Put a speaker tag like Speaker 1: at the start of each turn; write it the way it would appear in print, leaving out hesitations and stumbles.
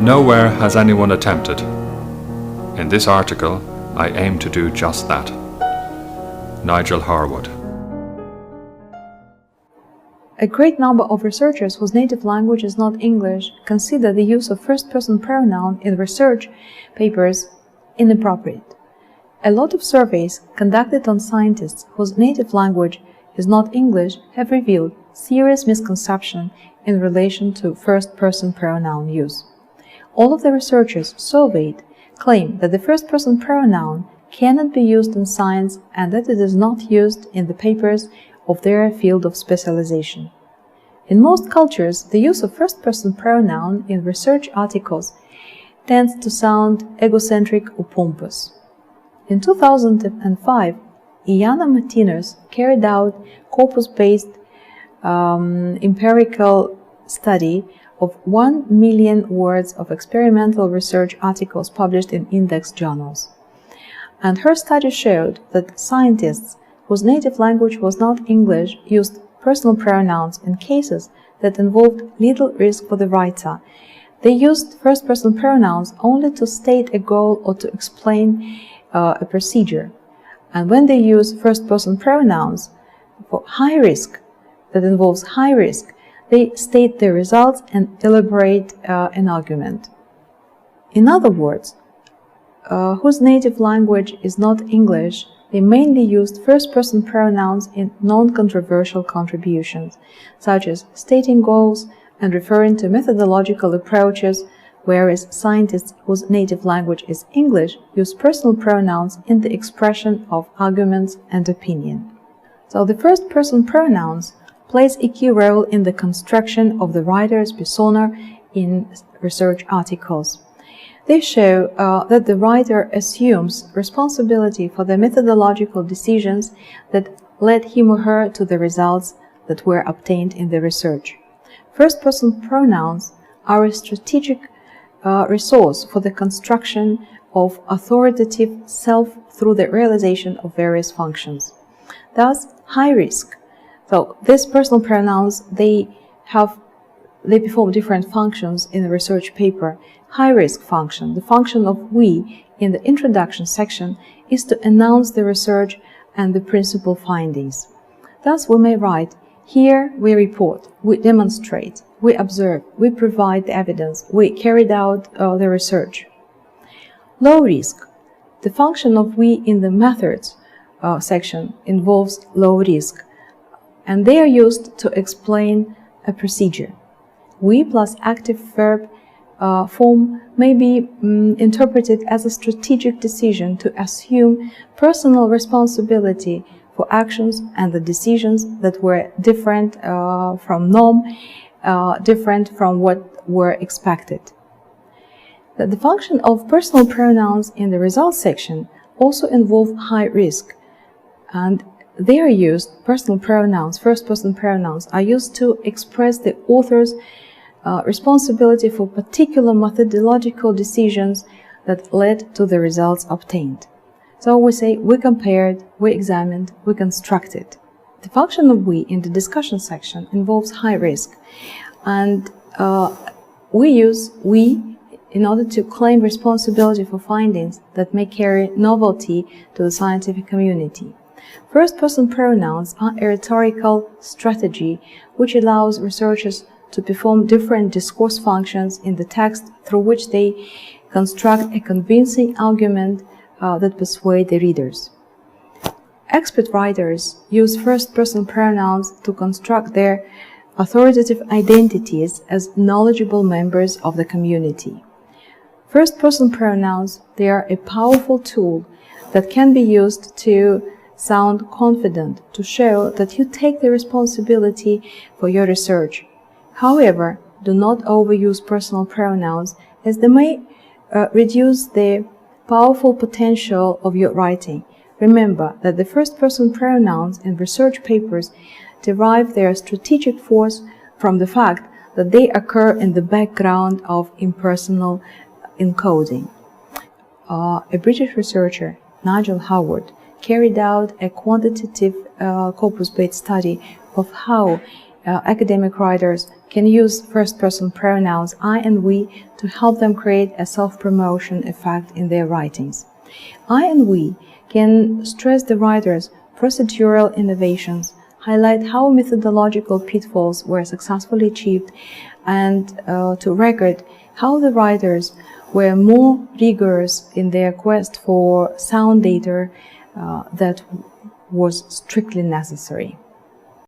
Speaker 1: Nowhere has anyone attempted. In this article, I aim to do just that. Nigel Harwood.
Speaker 2: A great number of researchers whose native language is not English consider the use of first-person pronoun in research papers inappropriate. A lot of surveys conducted on scientists whose native language is not English have revealed serious misconception in relation to first-person pronoun use. All of the researchers surveyed claim that the first-person pronoun cannot be used in science and that it is not used in the papers of their field of specialization. In most cultures, the use of first-person pronoun in research articles tends to sound egocentric or pompous. In 2005, Iana Martinez carried out corpus-based empirical study of 1 million words of experimental research articles published in index journals. And her study showed that scientists whose native language was not English used personal pronouns in cases that involved little risk for the writer. They used first-person pronouns only to state a goal or to explain a procedure. And when they use first-person pronouns for high risk, that involves high risk, they state their results and elaborate an argument. In other words, whose native language is not English, they mainly used first-person pronouns in non-controversial contributions, such as stating goals and referring to methodological approaches, whereas scientists whose native language is English use personal pronouns in the expression of arguments and opinion. So the first-person pronouns plays a key role in the construction of the writer's persona in research articles. They show that the writer assumes responsibility for the methodological decisions that led him or her to the results that were obtained in the research. First-person pronouns are a strategic resource for the construction of authoritative self through the realization of various functions. Thus, high risk. So these personal pronouns, they perform different functions in a research paper. High-risk function, the function of we in the introduction section, is to announce the research and the principal findings. Thus, we may write, here we report, we demonstrate, we observe, we provide the evidence, we carried out the research. Low risk, the function of we in the methods section involves low risk, and they are used to explain a procedure. We plus active verb form may be interpreted as a strategic decision to assume personal responsibility for actions and the decisions that were different from norm, different from what were expected. The function of personal pronouns in the results section also involve high risk, and they are used, personal pronouns, first-person pronouns, are used to express the author's responsibility for particular methodological decisions that led to the results obtained. So we say, we compared, we examined, we constructed. The function of we in the discussion section involves high risk, and we use we in order to claim responsibility for findings that may carry novelty to the scientific community. First-person pronouns are a rhetorical strategy which allows researchers to perform different discourse functions in the text through which they construct a convincing argument that persuade the readers. Expert writers use first-person pronouns to construct their authoritative identities as knowledgeable members of the community. First-person pronouns, they are a powerful tool that can be used to sound confident, to show that you take the responsibility for your research. However, do not overuse personal pronouns, as they may reduce the powerful potential of your writing. Remember that the first-person pronouns in research papers derive their strategic force from the fact that they occur in the background of impersonal encoding. A British researcher, Nigel Harwood, carried out a quantitative corpus-based study of how academic writers can use first-person pronouns I and we to help them create a self-promotion effect in their writings. I and we can stress the writer's procedural innovations, highlight how methodological pitfalls were successfully achieved, and to record how the writers were more rigorous in their quest for sound data that was strictly necessary.